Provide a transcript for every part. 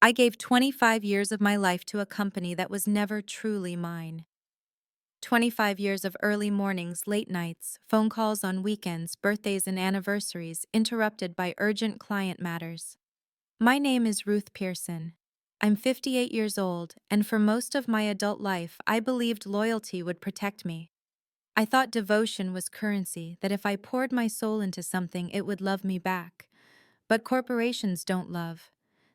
I gave 25 years of my life to a company that was never truly mine. 25 years of early mornings, late nights, phone calls on weekends, birthdays, and anniversaries, interrupted by urgent client matters. My name is Ruth Pearson. I'm 58 years old, and for most of my adult life, I believed loyalty would protect me. I thought devotion was currency, that if I poured my soul into something, it would love me back. But corporations don't love.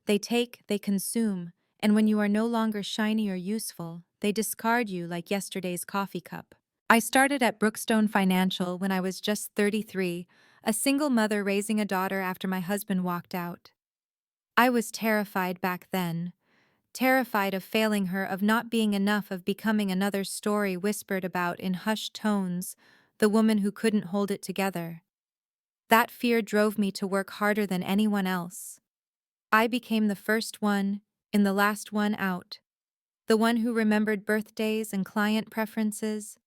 They take, they consume, and when you are no longer shiny or useful, they discard you like yesterday's coffee cup. I started at Brookstone Financial when I was just 33, a single mother raising a daughter after my husband walked out. I was terrified back then, terrified of failing her, of not being enough, of becoming another story whispered about in hushed tones, the woman who couldn't hold it together. That fear drove me to work harder than anyone else. I became the first one, in the last one out. The one who remembered birthdays and client preferences.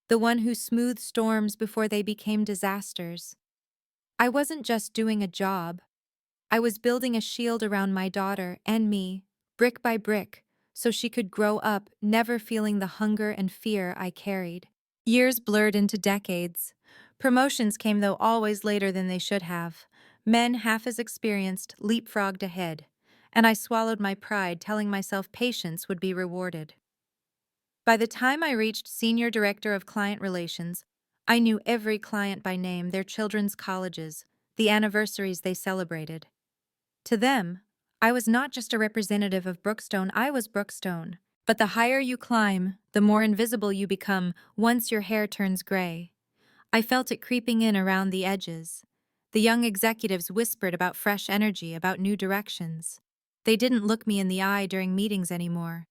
The one who smoothed storms before they became disasters. I wasn't just doing a job. I was building a shield around my daughter and me, brick by brick, so she could grow up never feeling the hunger and fear I carried. Years blurred into decades. Promotions came, though always later than they should have. Men half as experienced leapfrogged ahead, and I swallowed my pride, telling myself patience would be rewarded. By the time I reached Senior Director of Client Relations, I knew every client by name, their children's colleges, the anniversaries they celebrated. To them, I was not just a representative of Brookstone, I was Brookstone. But the higher you climb, the more invisible you become once your hair turns gray. I felt it creeping in around the edges. The young executives whispered about fresh energy, about new directions. They didn't look me in the eye during meetings anymore.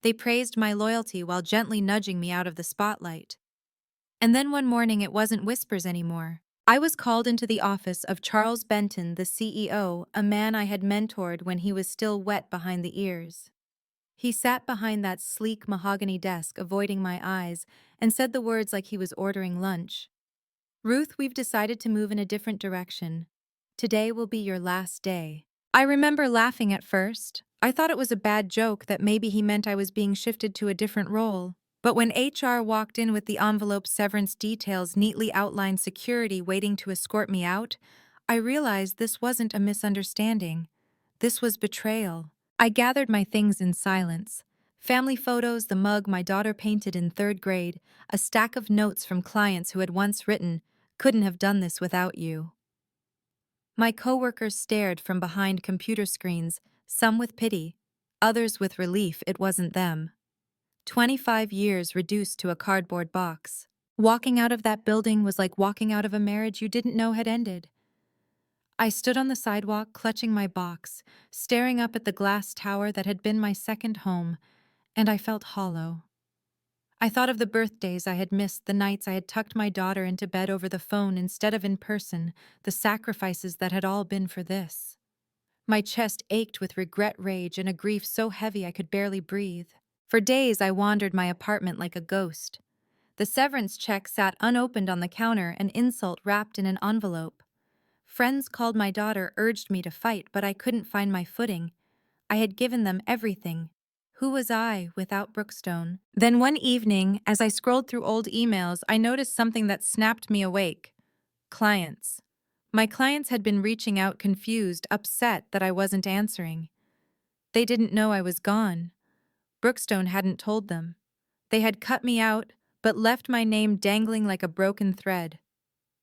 They praised my loyalty while gently nudging me out of the spotlight. And then one morning it wasn't whispers anymore. I was called into the office of Charles Benton, the CEO, a man I had mentored when he was still wet behind the ears. He sat behind that sleek mahogany desk, avoiding my eyes, and said the words like he was ordering lunch. "Ruth, we've decided to move in a different direction. Today will be your last day." I remember laughing at first. I thought it was a bad joke, that maybe he meant I was being shifted to a different role. But when HR walked in with the envelope, severance details, neatly outlined, security waiting to escort me out, I realized this wasn't a misunderstanding. This was betrayal. I gathered my things in silence. Family photos, the mug my daughter painted in third grade, a stack of notes from clients who had once written, "Couldn't have done this without you." My coworkers stared from behind computer screens, some with pity, others with relief it wasn't them. 25 years reduced to a cardboard box. Walking out of that building was like walking out of a marriage you didn't know had ended. I stood on the sidewalk, clutching my box, staring up at the glass tower that had been my second home, and I felt hollow. I thought of the birthdays I had missed, the nights I had tucked my daughter into bed over the phone instead of in person, the sacrifices that had all been for this. My chest ached with regret, rage, and a grief so heavy I could barely breathe. For days I wandered my apartment like a ghost. The severance check sat unopened on the counter, an insult wrapped in an envelope. Friends called my daughter, urged me to fight, but I couldn't find my footing. I had given them everything. Who was I without Brookstone? Then one evening, as I scrolled through old emails, I noticed something that snapped me awake. Clients. My clients had been reaching out, confused, upset that I wasn't answering. They didn't know I was gone. Brookstone hadn't told them. They had cut me out, but left my name dangling like a broken thread.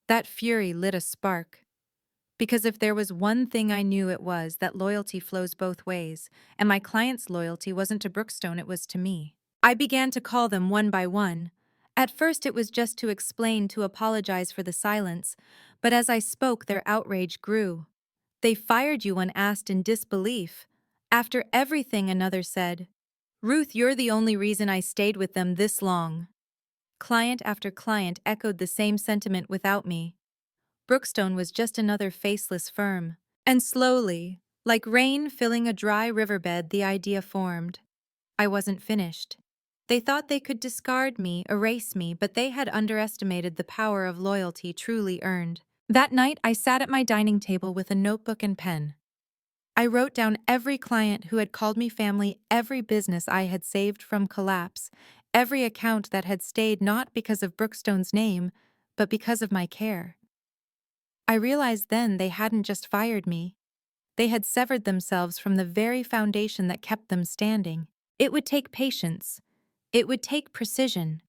That fury lit a spark. Because if there was one thing I knew, it was that loyalty flows both ways, and my client's loyalty wasn't to Brookstone, it was to me. I began to call them one by one. At first it was just to explain, to apologize for the silence, but as I spoke their outrage grew. "They fired you," one asked in disbelief. "After everything," another said. "Ruth, you're the only reason I stayed with them this long." Client after client echoed the same sentiment without me. Brookstone was just another faceless firm. And slowly, like rain filling a dry riverbed, the idea formed. I wasn't finished. They thought they could discard me, erase me, but they had underestimated the power of loyalty truly earned. That night, I sat at my dining table with a notebook and pen. I wrote down every client who had called me family, every business I had saved from collapse, every account that had stayed not because of Brookstone's name, but because of my care. I realized then they hadn't just fired me. They had severed themselves from the very foundation that kept them standing. It would take patience. It would take precision.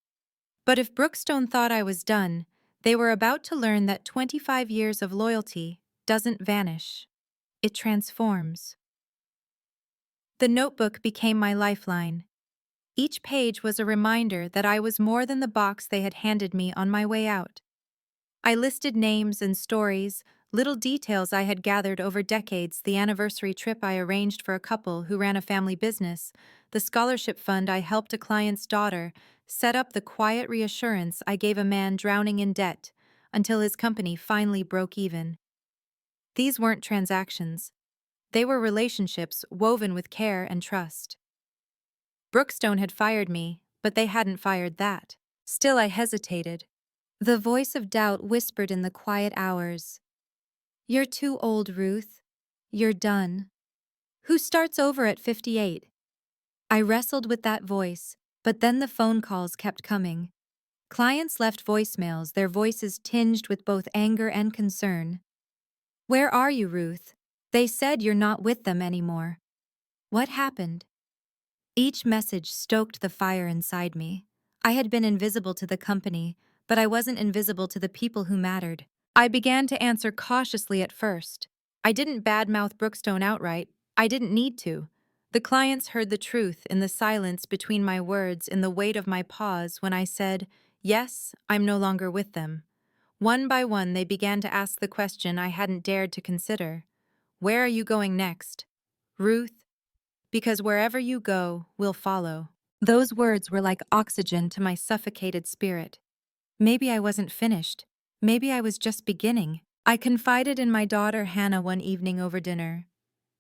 But if Brookstone thought I was done, they were about to learn that 25 years of loyalty doesn't vanish. It transforms. The notebook became my lifeline. Each page was a reminder that I was more than the box they had handed me on my way out. I listed names and stories, little details I had gathered over decades, the anniversary trip I arranged for a couple who ran a family business, the scholarship fund I helped a client's daughter, set up the quiet reassurance I gave a man drowning in debt until his company finally broke even. These weren't transactions. They were relationships woven with care and trust. Brookstone had fired me, but they hadn't fired that. Still, I hesitated. The voice of doubt whispered in the quiet hours. "You're too old, Ruth. You're done. Who starts over at 58? I wrestled with that voice, but then the phone calls kept coming. Clients left voicemails, their voices tinged with both anger and concern. "Where are you, Ruth? They said you're not with them anymore. What happened?" Each message stoked the fire inside me. I had been invisible to the company, but I wasn't invisible to the people who mattered. I began to answer cautiously at first. I didn't badmouth Brookstone outright. I didn't need to. The clients heard the truth in the silence between my words, in the weight of my pause when I said, "Yes, I'm no longer with them." One by one, they began to ask the question I hadn't dared to consider. "Where are you going next?" "Ruth, because wherever you go, we'll follow." Those words were like oxygen to my suffocated spirit. Maybe I wasn't finished. Maybe I was just beginning. I confided in my daughter Hannah one evening over dinner.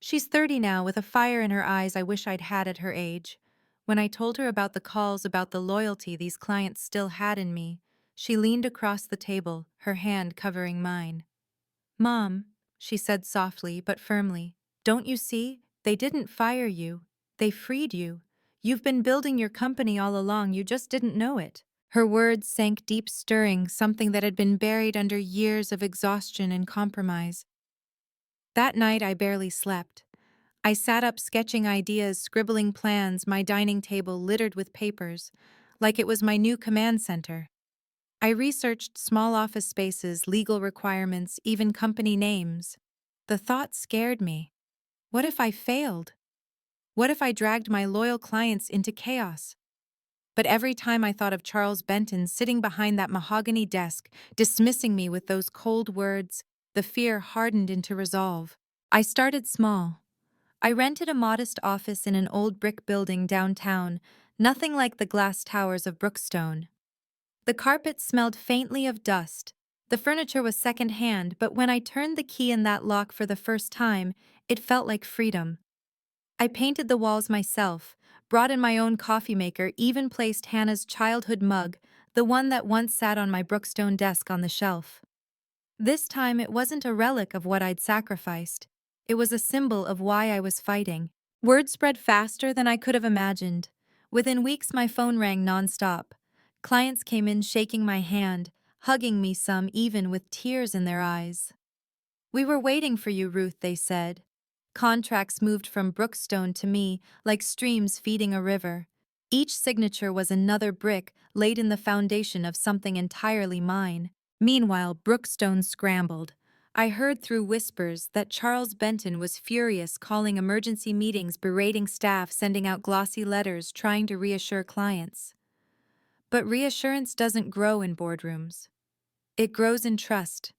She's 30 now, with a fire in her eyes I wish I'd had at her age. When I told her about the calls, about the loyalty these clients still had in me, she leaned across the table, her hand covering mine. "Mom," she said softly but firmly, "don't you see? They didn't fire you. They freed you. You've been building your company all along, you just didn't know it." Her words sank deep, stirring something that had been buried under years of exhaustion and compromise. That night I barely slept. I sat up sketching ideas, scribbling plans, my dining table littered with papers, like it was my new command center. I researched small office spaces, legal requirements, even company names. The thought scared me. What if I failed? What if I dragged my loyal clients into chaos? But every time I thought of Charles Benton sitting behind that mahogany desk, dismissing me with those cold words, the fear hardened into resolve. I started small. I rented a modest office in an old brick building downtown, nothing like the glass towers of Brookstone. The carpet smelled faintly of dust. The furniture was second-hand, but when I turned the key in that lock for the first time, it felt like freedom. I painted the walls myself, brought in my own coffee maker, even placed Hannah's childhood mug, the one that once sat on my Brookstone desk, on the shelf. This time it wasn't a relic of what I'd sacrificed. It was a symbol of why I was fighting. Word spread faster than I could have imagined. Within weeks my phone rang nonstop. Clients came in shaking my hand, hugging me, some even with tears in their eyes. "We were waiting for you, Ruth," they said. Contracts moved from Brookstone to me like streams feeding a river. Each signature was another brick laid in the foundation of something entirely mine. Meanwhile, Brookstone scrambled. I heard through whispers that Charles Benton was furious, calling emergency meetings, berating staff, sending out glossy letters, trying to reassure clients. But reassurance doesn't grow in boardrooms. It grows in trust.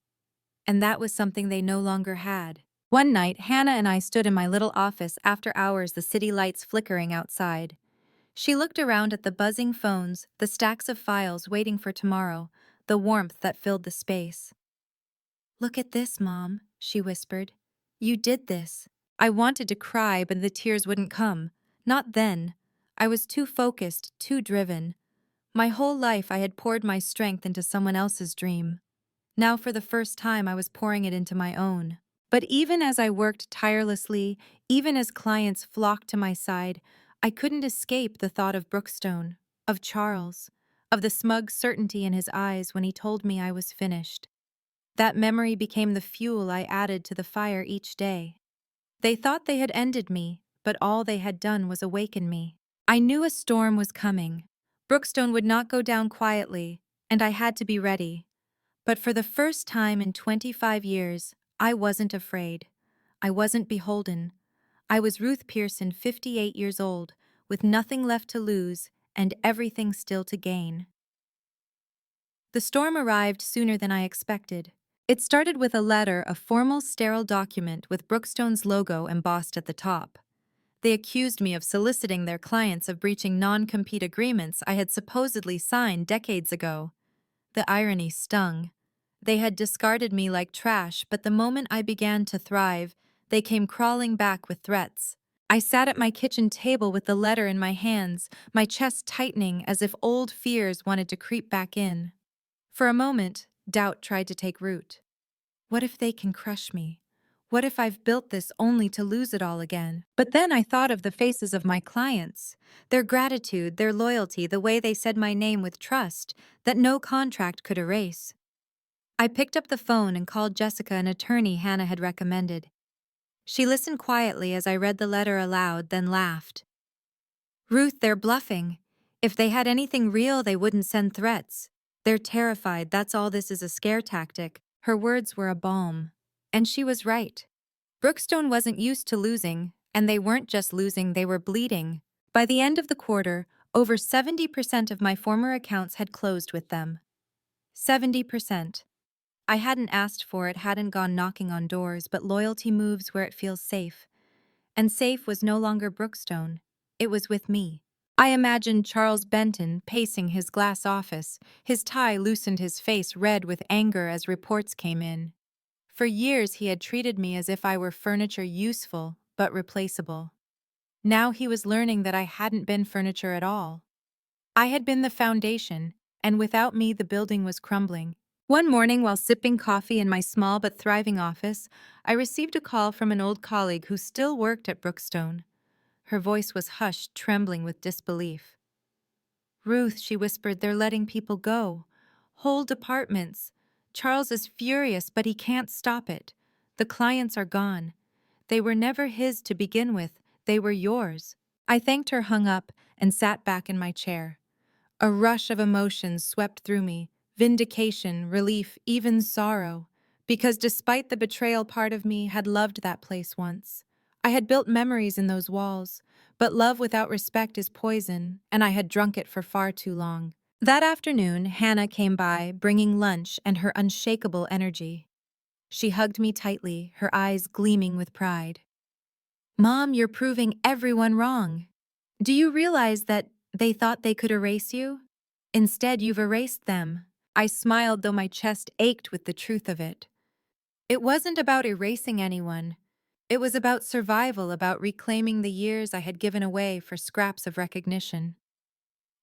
And that was something they no longer had. One night, Hannah and I stood in my little office after hours, the city lights flickering outside. She looked around at the buzzing phones, the stacks of files waiting for tomorrow, the warmth that filled the space. "Look at this, Mom," she whispered. "You did this." I wanted to cry, but the tears wouldn't come. Not then. I was too focused, too driven. My whole life I had poured my strength into someone else's dream. Now for the first time I was pouring it into my own. But even as I worked tirelessly, even as clients flocked to my side, I couldn't escape the thought of Brookstone, of Charles, of the smug certainty in his eyes when he told me I was finished. That memory became the fuel I added to the fire each day. They thought they had ended me, but all they had done was awaken me. I knew a storm was coming. Brookstone would not go down quietly, and I had to be ready. But for the first time in 25 years, I wasn't afraid. I wasn't beholden. I was Ruth Pearson, 58 years old, with nothing left to lose and everything still to gain. The storm arrived sooner than I expected. It started with a letter, a formal, sterile document with Brookstone's logo embossed at the top. They accused me of soliciting their clients of breaching non-compete agreements I had supposedly signed decades ago. The irony stung. They had discarded me like trash, but the moment I began to thrive, they came crawling back with threats. I sat at my kitchen table with the letter in my hands, my chest tightening as if old fears wanted to creep back in. For a moment, doubt tried to take root. What if they can crush me? What if I've built this only to lose it all again? But then I thought of the faces of my clients, their gratitude, their loyalty, the way they said my name with trust that no contract could erase. I picked up the phone and called Jessica, an attorney Hannah had recommended. She listened quietly as I read the letter aloud, then laughed. "Ruth, they're bluffing. If they had anything real, they wouldn't send threats. They're terrified, that's all, this is a scare tactic." Her words were a balm. And she was right. Brookstone wasn't used to losing, and they weren't just losing, they were bleeding. By the end of the quarter, over 70% of my former accounts had closed with them. 70%. I hadn't asked for it, hadn't gone knocking on doors, but loyalty moves where it feels safe. And safe was no longer Brookstone. It was with me. I imagined Charles Benton pacing his glass office, his tie loosened, his face red with anger as reports came in. For years he had treated me as if I were furniture, useful but replaceable. Now he was learning that I hadn't been furniture at all. I had been the foundation, and without me the building was crumbling. One morning, while sipping coffee in my small but thriving office, I received a call from an old colleague who still worked at Brookstone. Her voice was hushed, trembling with disbelief. "Ruth," she whispered, "they're letting people go. Whole departments. Charles is furious, but he can't stop it. The clients are gone. They were never his to begin with, they were yours." I thanked her, hung up, and sat back in my chair. A rush of emotions swept through me, vindication, relief, even sorrow, because despite the betrayal, part of me had loved that place once. I had built memories in those walls, but love without respect is poison, and I had drunk it for far too long. That afternoon, Hannah came by, bringing lunch and her unshakable energy. She hugged me tightly, her eyes gleaming with pride. "Mom, you're proving everyone wrong. Do you realize that they thought they could erase you? Instead, you've erased them." I smiled, though my chest ached with the truth of it. It wasn't about erasing anyone. It was about survival, about reclaiming the years I had given away for scraps of recognition.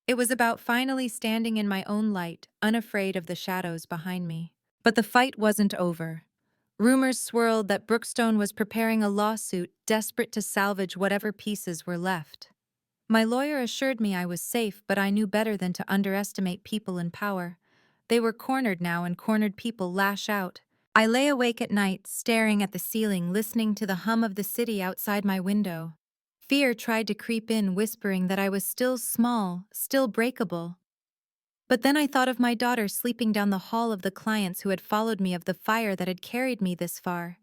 It was about finally standing in my own light, unafraid of the shadows behind me. But the fight wasn't over. Rumors swirled that Brookstone was preparing a lawsuit, desperate to salvage whatever pieces were left. My lawyer assured me I was safe, but I knew better than to underestimate people in power. They were cornered now, and cornered people lash out. I lay awake at night, staring at the ceiling, listening to the hum of the city outside my window. Fear tried to creep in, whispering that I was still small, still breakable. But then I thought of my daughter sleeping down the hall, of the clients who had followed me, of the fire that had carried me this far.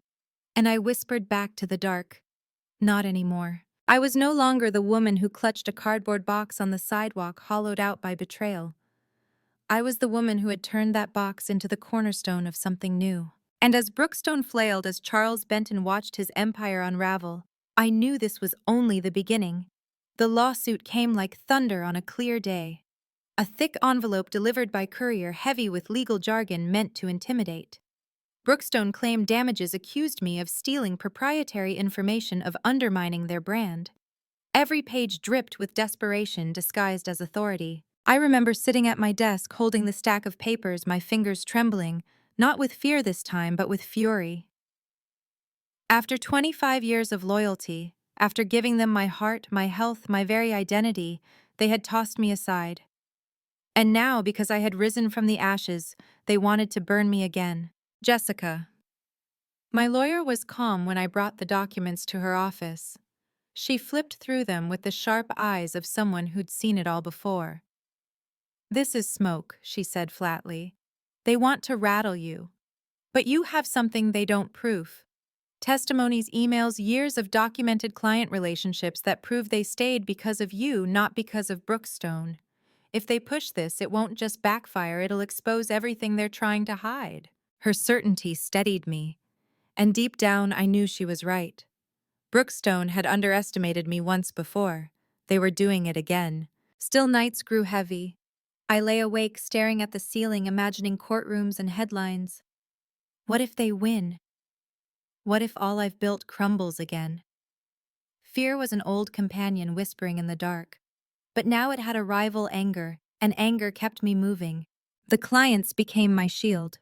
And I whispered back to the dark, "Not anymore." I was no longer the woman who clutched a cardboard box on the sidewalk, hollowed out by betrayal. I was the woman who had turned that box into the cornerstone of something new. And as Brookstone flailed, as Charles Benton watched his empire unravel, I knew this was only the beginning. The lawsuit came like thunder on a clear day. A thick envelope delivered by courier, heavy with legal jargon meant to intimidate. Brookstone claimed damages, accused me of stealing proprietary information, of undermining their brand. Every page dripped with desperation disguised as authority. I remember sitting at my desk, holding the stack of papers, my fingers trembling, not with fear this time, but with fury. After 25 years of loyalty, after giving them my heart, my health, my very identity, they had tossed me aside. And now, because I had risen from the ashes, they wanted to burn me again. Jessica. My lawyer was calm when I brought the documents to her office. She flipped through them with the sharp eyes of someone who'd seen it all before. "This is smoke," she said flatly. "They want to rattle you. But you have something they don't prove. Testimonies, emails, years of documented client relationships that prove they stayed because of you, not because of Brookstone. If they push this, it won't just backfire, it'll expose everything they're trying to hide." Her certainty steadied me, and deep down I knew she was right. Brookstone had underestimated me once before. They were doing it again. Still, nights grew heavy. I lay awake staring at the ceiling, imagining courtrooms and headlines. What if they win? What if all I've built crumbles again? Fear was an old companion whispering in the dark. But now it had a rival, anger, and anger kept me moving. The clients became my shield.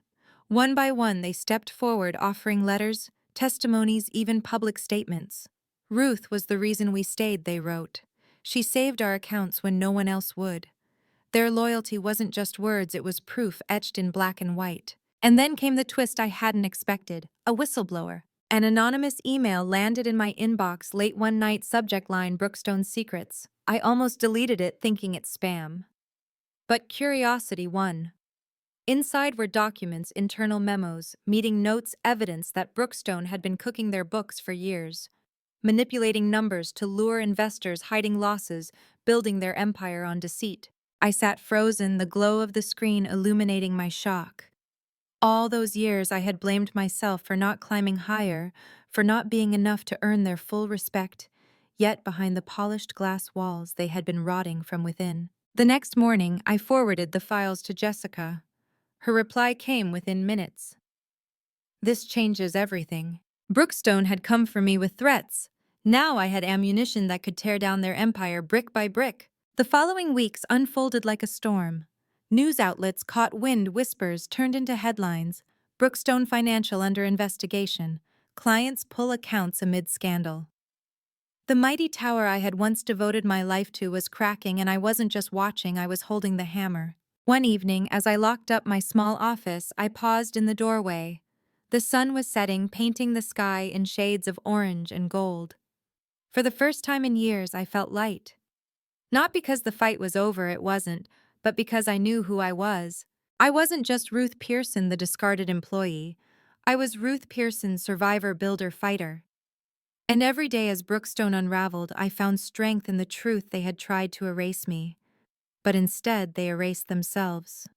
One by one, they stepped forward, offering letters, testimonies, even public statements. "Ruth was the reason we stayed," they wrote. "She saved our accounts when no one else would." Their loyalty wasn't just words, it was proof etched in black and white. And then came the twist I hadn't expected: a whistleblower. An anonymous email landed in my inbox late one night, subject line "Brookstone's Secrets." I almost deleted it, thinking it's spam. But curiosity won. Inside were documents, internal memos, meeting notes, evidence that Brookstone had been cooking their books for years, manipulating numbers to lure investors, hiding losses, building their empire on deceit. I sat frozen, the glow of the screen illuminating my shock. All those years I had blamed myself for not climbing higher, for not being enough to earn their full respect, yet behind the polished glass walls they had been rotting from within. The next morning, I forwarded the files to Jessica. Her reply came within minutes. "This changes everything." Brookstone had come for me with threats. Now I had ammunition that could tear down their empire brick by brick. The following weeks unfolded like a storm. News outlets caught wind, whispers turned into headlines. Brookstone Financial under investigation. Clients pull accounts amid scandal. The mighty tower I had once devoted my life to was cracking, and I wasn't just watching, I was holding the hammer. One evening, as I locked up my small office, I paused in the doorway. The sun was setting, painting the sky in shades of orange and gold. For the first time in years, I felt light. Not because the fight was over, it wasn't, but because I knew who I was. I wasn't just Ruth Pearson, the discarded employee. I was Ruth Pearson, survivor, builder, fighter. And every day as Brookstone unraveled, I found strength in the truth they had tried to erase me. But instead, they erased themselves.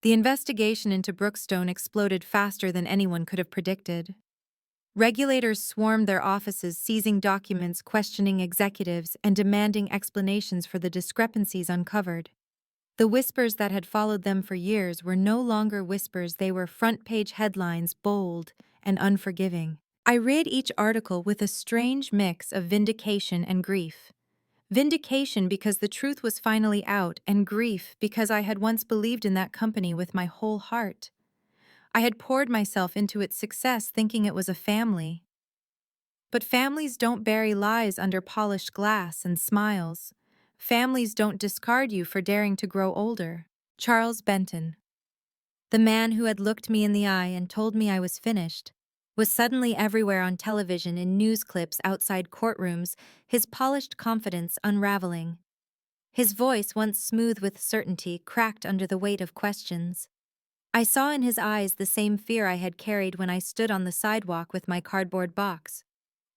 The investigation into Brookstone exploded faster than anyone could have predicted. Regulators swarmed their offices, seizing documents, questioning executives, and demanding explanations for the discrepancies uncovered. The whispers that had followed them for years were no longer whispers, they were front-page headlines, bold and unforgiving. I read each article with a strange mix of vindication and grief. Vindication because the truth was finally out, and grief because I had once believed in that company with my whole heart. I had poured myself into its success thinking it was a family. But families don't bury lies under polished glass and smiles. Families don't discard you for daring to grow older. Charles Benton, the man who had looked me in the eye and told me I was finished, was suddenly everywhere on television, in news clips, outside courtrooms, his polished confidence unraveling. His voice, once smooth with certainty, cracked under the weight of questions. I saw in his eyes the same fear I had carried when I stood on the sidewalk with my cardboard box.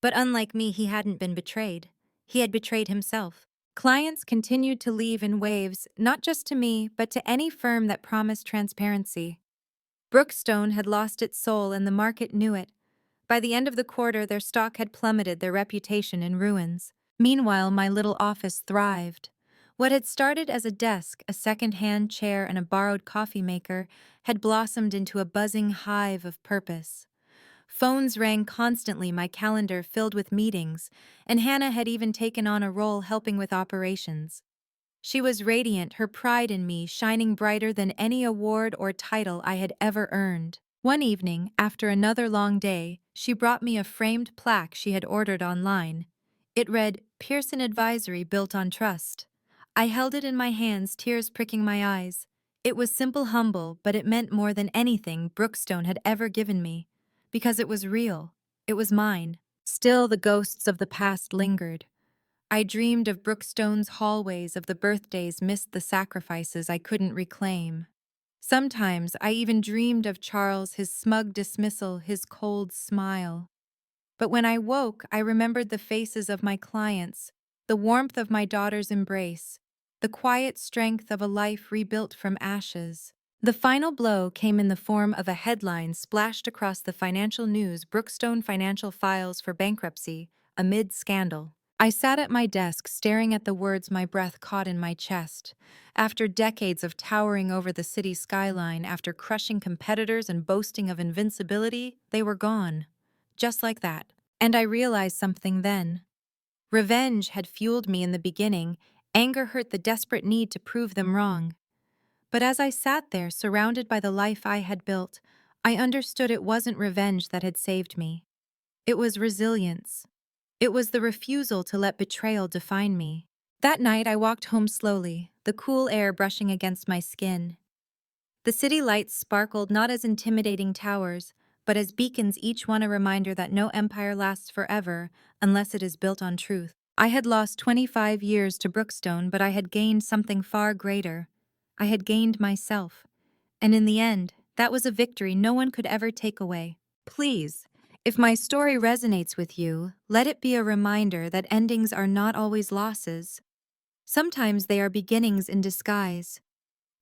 But unlike me, he hadn't been betrayed. He had betrayed himself. Clients continued to leave in waves, not just to me, but to any firm that promised transparency. Brookstone had lost its soul, and the market knew it. By the end of the quarter, their stock had plummeted, their reputation in ruins. Meanwhile, my little office thrived. What had started as a desk, a second-hand chair, and a borrowed coffee maker had blossomed into a buzzing hive of purpose. Phones rang constantly, my calendar filled with meetings, and Hannah had even taken on a role helping with operations. She was radiant, her pride in me shining brighter than any award or title I had ever earned. One evening, after another long day, she brought me a framed plaque she had ordered online. It read, Pearson Advisory Built on Trust. I held it in my hands, tears pricking my eyes. It was simple, humble, but it meant more than anything Brookstone had ever given me. Because it was real. It was mine. Still, the ghosts of the past lingered. I dreamed of Brookstone's hallways, of the birthdays missed, the sacrifices I couldn't reclaim. Sometimes I even dreamed of Charles, his smug dismissal, his cold smile. But when I woke, I remembered the faces of my clients, the warmth of my daughter's embrace, the quiet strength of a life rebuilt from ashes. The final blow came in the form of a headline splashed across the financial news: Brookstone Financial files for bankruptcy, amid scandal. I sat at my desk staring at the words, my breath caught in my chest. After decades of towering over the city skyline, after crushing competitors and boasting of invincibility, they were gone. Just like that. And I realized something then. Revenge had fueled me in the beginning, anger hurt the desperate need to prove them wrong. But as I sat there, surrounded by the life I had built, I understood it wasn't revenge that had saved me. It was resilience. It was the refusal to let betrayal define me. That night, I walked home slowly, the cool air brushing against my skin. The city lights sparkled not as intimidating towers, but as beacons, each one a reminder that no empire lasts forever unless it is built on truth. I had lost 25 years to Brookstone, but I had gained something far greater. I had gained myself. And in the end, that was a victory no one could ever take away. Please, if my story resonates with you, let it be a reminder that endings are not always losses. Sometimes they are beginnings in disguise.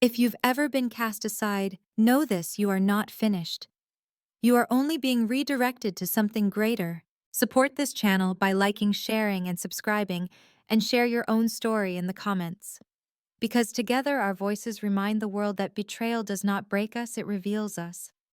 If you've ever been cast aside, know this: you are not finished. You are only being redirected to something greater. Support this channel by liking, sharing, and subscribing, and share your own story in the comments. Because together our voices remind the world that betrayal does not break us, it reveals us.